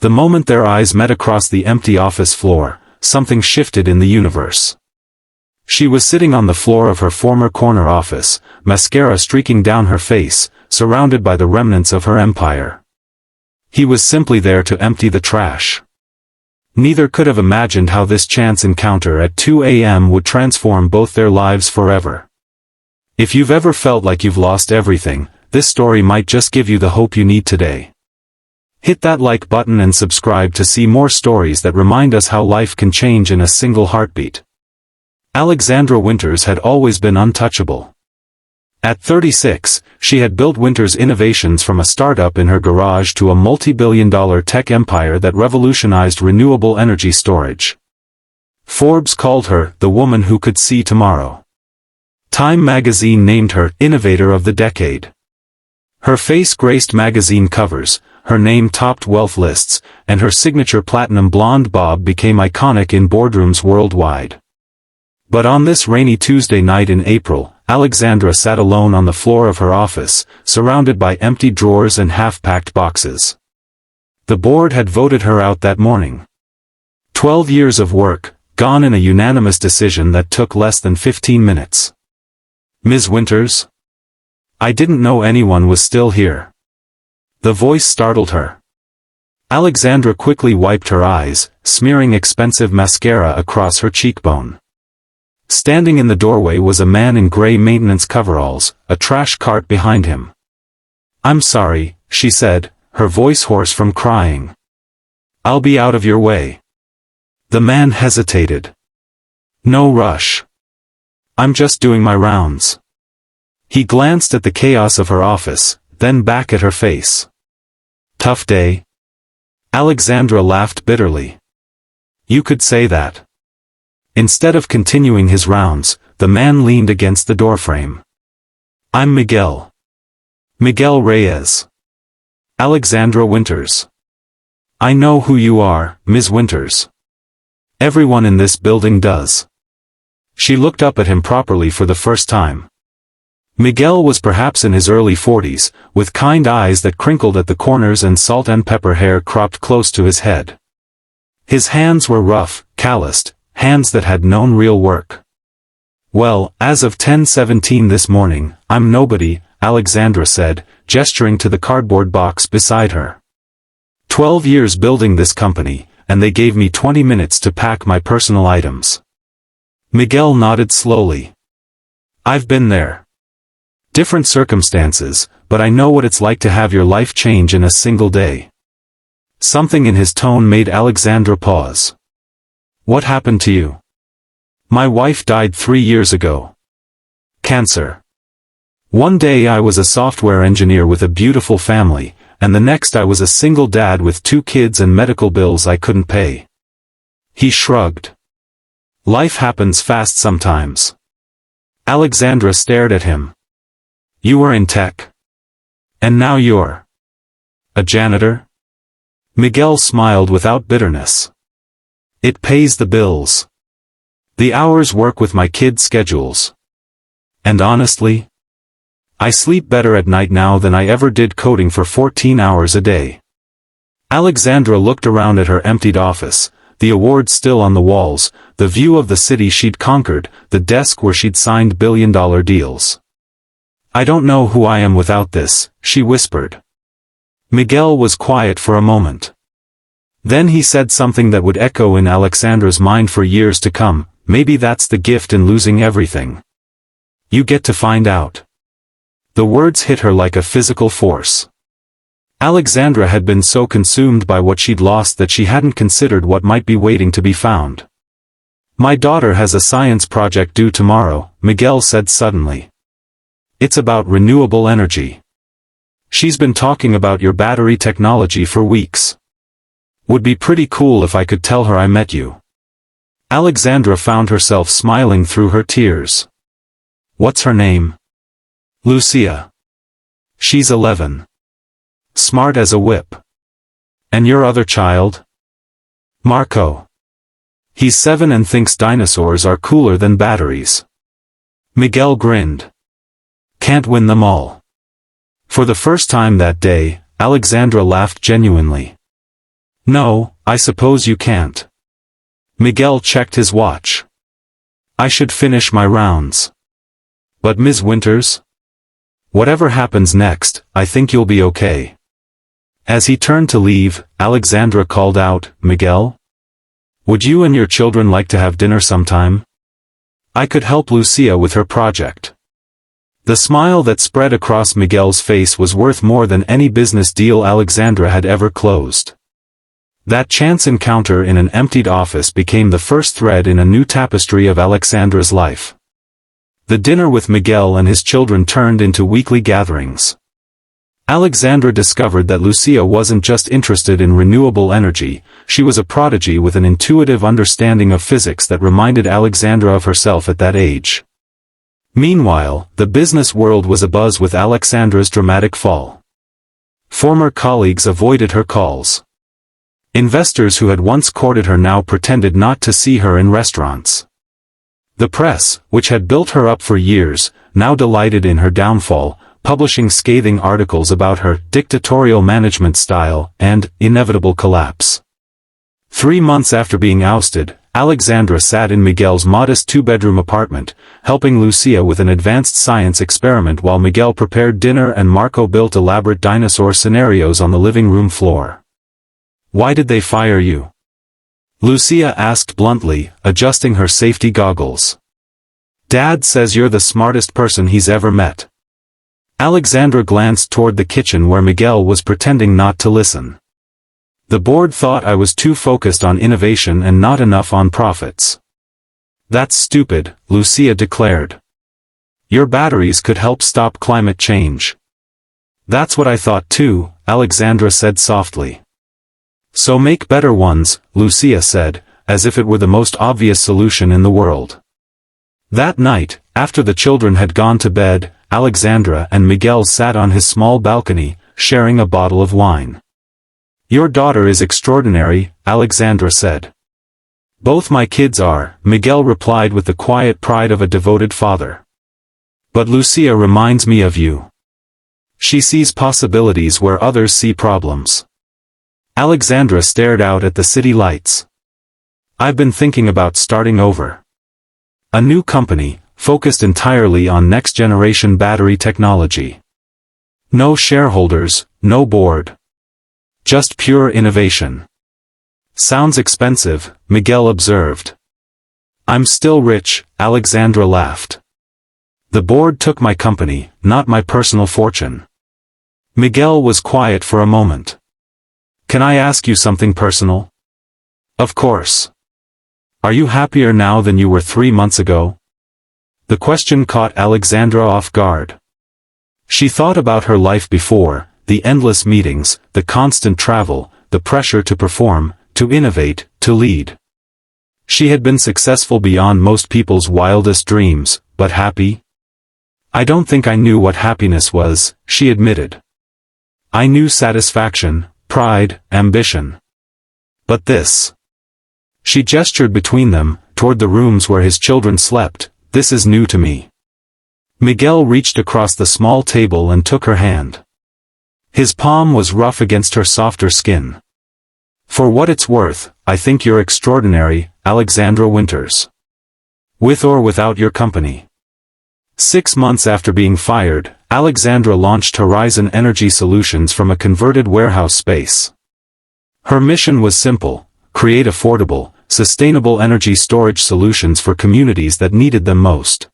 The moment their eyes met across the empty office floor, something shifted in the universe. She was sitting on the floor of her former corner office, mascara streaking down her face, surrounded by the remnants of her empire. He was simply there to empty the trash. Neither could have imagined how this chance encounter at 2 a.m. would transform both their lives forever. If you've ever felt like you've lost everything, this story might just give you the hope you need today. Hit that like button and subscribe to see more stories that remind us how life can change in a single heartbeat. Alexandra Winters had always been untouchable. At 36, she had built Winters Innovations from a startup in her garage to a multi-billion-dollar tech empire that revolutionized renewable energy storage. Forbes called her the woman who could see tomorrow. Time magazine named her Innovator of the Decade. Her face graced magazine covers, her name topped wealth lists, and her signature platinum blonde bob became iconic in boardrooms worldwide. But on this rainy Tuesday night in April, Alexandra sat alone on the floor of her office, surrounded by empty drawers and half-packed boxes. The board had voted her out that morning. 12 years of work, gone in a unanimous decision that took less than 15 minutes. Ms. Winters? I didn't know anyone was still here. The voice startled her. Alexandra quickly wiped her eyes, smearing expensive mascara across her cheekbone. Standing in the doorway was a man in gray maintenance coveralls, a trash cart behind him. "I'm sorry," she said, her voice hoarse from crying. "I'll be out of your way." The man hesitated. "No rush. I'm just doing my rounds." He glanced at the chaos of her office, then back at her face. "Tough day?" Alexandra laughed bitterly. "You could say that." Instead of continuing his rounds, the man leaned against the doorframe. "I'm Miguel. Miguel Reyes. Alexandra Winters. I know who you are, Ms. Winters. Everyone in this building does." She looked up at him properly for the first time. Miguel was perhaps in his early 40s, with kind eyes that crinkled at the corners and salt and pepper hair cropped close to his head. His hands were rough, calloused, hands that had known real work. "Well, as of 10:17 this morning, I'm nobody," Alexandra said, gesturing to the cardboard box beside her. 12 years building this company, and they gave me 20 minutes to pack my personal items." Miguel nodded slowly. "I've been there. Different circumstances, but I know what it's like to have your life change in a single day." Something in his tone made Alexandra pause. "What happened to you?" "My wife died 3 years ago. Cancer. One day I was a software engineer with a beautiful family, and the next I was a single dad with 2 kids and medical bills I couldn't pay." He shrugged. "Life happens fast sometimes." Alexandra stared at him. "You were in tech. And now you're a janitor?" Miguel smiled without bitterness. "It pays the bills. The hours work with my kids' schedules. And honestly, I sleep better at night now than I ever did coding for 14 hours a day." Alexandra looked around at her emptied office, the awards still on the walls, the view of the city she'd conquered, the desk where she'd signed billion-dollar deals. "I don't know who I am without this," she whispered. Miguel was quiet for a moment. Then he said something that would echo in Alexandra's mind for years to come: "Maybe that's the gift in losing everything. You get to find out." The words hit her like a physical force. Alexandra had been so consumed by what she'd lost that she hadn't considered what might be waiting to be found. "My daughter has a science project due tomorrow," Miguel said suddenly. "It's about renewable energy. She's been talking about your battery technology for weeks. Would be pretty cool if I could tell her I met you." Alexandra found herself smiling through her tears. "What's her name?" "Lucia. She's 11. Smart as a whip." "And your other child?" "Marco. He's 7 and thinks dinosaurs are cooler than batteries." Miguel grinned. "Can't win them all." For the first time that day, Alexandra laughed genuinely. No, I suppose you can't. Miguel checked his watch. I should finish my rounds. But Ms. Winters? Whatever happens next, I think you'll be okay. As he turned to leave, Alexandra called out, Miguel? Would you and your children like to have dinner sometime? I could help Lucia with her project. The smile that spread across Miguel's face was worth more than any business deal Alexandra had ever closed. That chance encounter in an emptied office became the first thread in a new tapestry of Alexandra's life. The dinner with Miguel and his children turned into weekly gatherings. Alexandra discovered that Lucia wasn't just interested in renewable energy, she was a prodigy with an intuitive understanding of physics that reminded Alexandra of herself at that age. Meanwhile, the business world was abuzz with Alexandra's dramatic fall. Former colleagues avoided her calls. Investors who had once courted her now pretended not to see her in restaurants. The press, which had built her up for years, now delighted in her downfall, publishing scathing articles about her dictatorial management style and inevitable collapse. 3 months after being ousted, Alexandra sat in Miguel's modest 2-bedroom apartment, helping Lucia with an advanced science experiment while Miguel prepared dinner and Marco built elaborate dinosaur scenarios on the living room floor. Why did they fire you? Lucia asked bluntly, adjusting her safety goggles. Dad says you're the smartest person he's ever met. Alexandra glanced toward the kitchen where Miguel was pretending not to listen. The board thought I was too focused on innovation and not enough on profits. That's stupid, Lucia declared. Your batteries could help stop climate change. That's what I thought too, Alexandra said softly. So make better ones, Lucia said, as if it were the most obvious solution in the world. That night, after the children had gone to bed, Alexandra and Miguel sat on his small balcony, sharing a bottle of wine. Your daughter is extraordinary, Alexandra said. Both my kids are, Miguel replied with the quiet pride of a devoted father. But Lucia reminds me of you. She sees possibilities where others see problems. Alexandra stared out at the city lights. I've been thinking about starting over. A new company, focused entirely on next-generation battery technology. No shareholders, no board. Just pure innovation. Sounds expensive, Miguel observed. I'm still rich, Alexandra laughed. The board took my company, not my personal fortune. Miguel was quiet for a moment. Can I ask you something personal? Of course. Are you happier now than you were 3 months ago? The question caught Alexandra off guard. She thought about her life before, the endless meetings, the constant travel, the pressure to perform, to innovate, to lead. She had been successful beyond most people's wildest dreams, but happy? I don't think I knew what happiness was, she admitted. I knew satisfaction, pride, ambition. But this. She gestured between them, toward the rooms where his children slept. This is new to me. Miguel reached across the small table and took her hand. His palm was rough against her softer skin. For what it's worth, I think you're extraordinary, Alexandra Winters. With or without your company. 6 months after being fired, Alexandra launched Horizon Energy Solutions from a converted warehouse space. Her mission was simple: create affordable, sustainable energy storage solutions for communities that needed them most.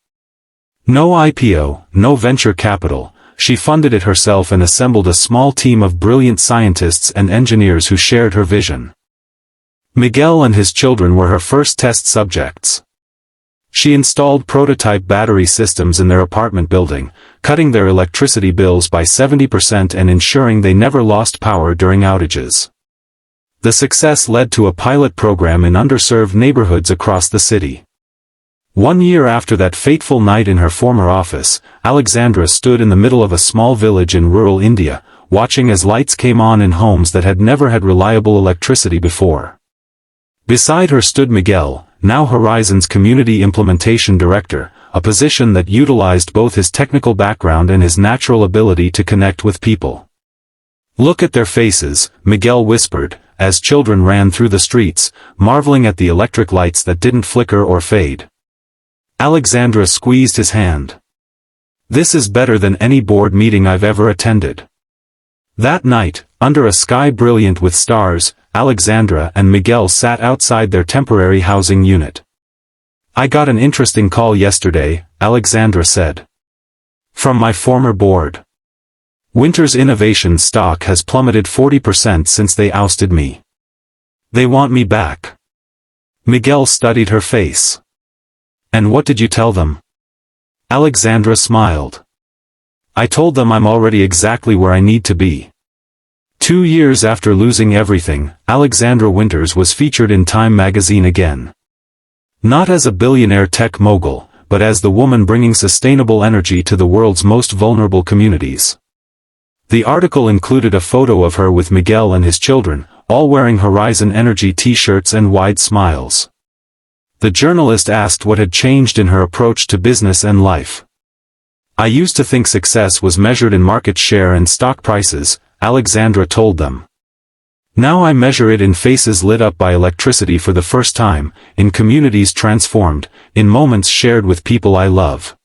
No IPO, no venture capital, she funded it herself and assembled a small team of brilliant scientists and engineers who shared her vision. Miguel and his children were her first test subjects. She installed prototype battery systems in their apartment building, cutting their electricity bills by 70% and ensuring they never lost power during outages. The success led to a pilot program in underserved neighborhoods across the city. 1 year after that fateful night in her former office, Alexandra stood in the middle of a small village in rural India, watching as lights came on in homes that had never had reliable electricity before. Beside her stood Miguel, now Horizon's Community Implementation Director, a position that utilized both his technical background and his natural ability to connect with people. Look at their faces, Miguel whispered, as children ran through the streets, marveling at the electric lights that didn't flicker or fade. Alexandra squeezed his hand. "This is better than any board meeting I've ever attended." That night, under a sky brilliant with stars, Alexandra and Miguel sat outside their temporary housing unit. "I got an interesting call yesterday," Alexandra said. "From my former board. Winters' innovation stock has plummeted 40% since they ousted me. They want me back." Miguel studied her face. "And what did you tell them?" Alexandra smiled. "I told them I'm already exactly where I need to be." 2 years after losing everything, Alexandra Winters was featured in Time magazine again. Not as a billionaire tech mogul, but as the woman bringing sustainable energy to the world's most vulnerable communities. The article included a photo of her with Miguel and his children, all wearing Horizon Energy t-shirts and wide smiles. The journalist asked what had changed in her approach to business and life. "I used to think success was measured in market share and stock prices," Alexandra told them. "Now I measure it in faces lit up by electricity for the first time, in communities transformed, in moments shared with people I love."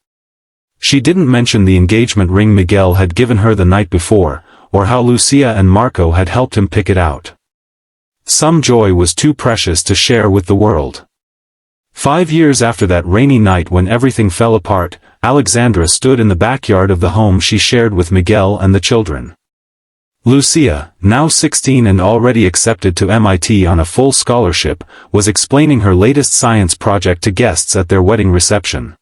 She didn't mention the engagement ring Miguel had given her the night before, or how Lucia and Marco had helped him pick it out. Some joy was too precious to share with the world. 5 years after that rainy night when everything fell apart, Alexandra stood in the backyard of the home she shared with Miguel and the children. Lucia, now 16 and already accepted to MIT on a full scholarship, was explaining her latest science project to guests at their wedding reception.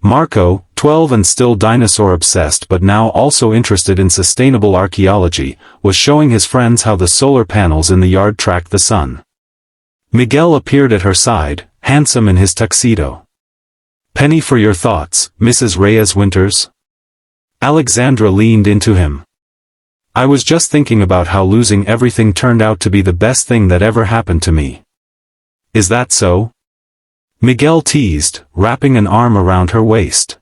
Marco, 12 and still dinosaur-obsessed but now also interested in sustainable archaeology, was showing his friends how the solar panels in the yard tracked the sun. Miguel appeared at her side, handsome in his tuxedo. "Penny for your thoughts, Mrs. Reyes Winters?" Alexandra leaned into him. "I was just thinking about how losing everything turned out to be the best thing that ever happened to me." "Is that so?" Miguel teased, wrapping an arm around her waist.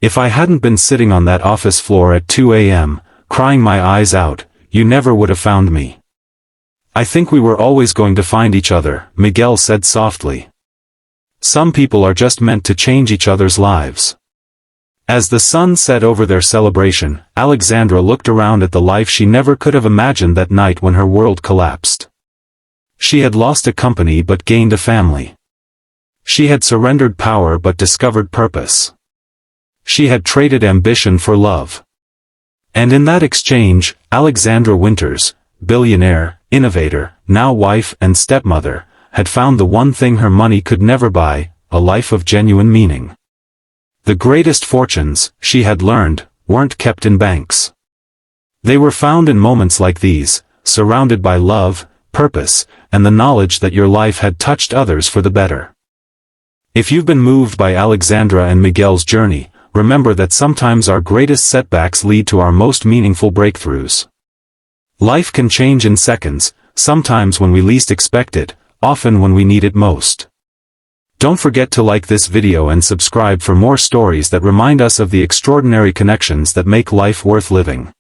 "If I hadn't been sitting on that office floor at 2 a.m., crying my eyes out, you never would have found me." "I think we were always going to find each other," Miguel said softly. "Some people are just meant to change each other's lives." As the sun set over their celebration, Alexandra looked around at the life she never could have imagined that night when her world collapsed. She had lost a company but gained a family. She had surrendered power but discovered purpose. She had traded ambition for love. And in that exchange, Alexandra Winters, billionaire, innovator, now wife and stepmother, had found the one thing her money could never buy, a life of genuine meaning. The greatest fortunes, she had learned, weren't kept in banks. They were found in moments like these, surrounded by love, purpose, and the knowledge that your life had touched others for the better. If you've been moved by Alexandra and Miguel's journey, remember that sometimes our greatest setbacks lead to our most meaningful breakthroughs. Life can change in seconds, sometimes when we least expect it, often when we need it most. Don't forget to like this video and subscribe for more stories that remind us of the extraordinary connections that make life worth living.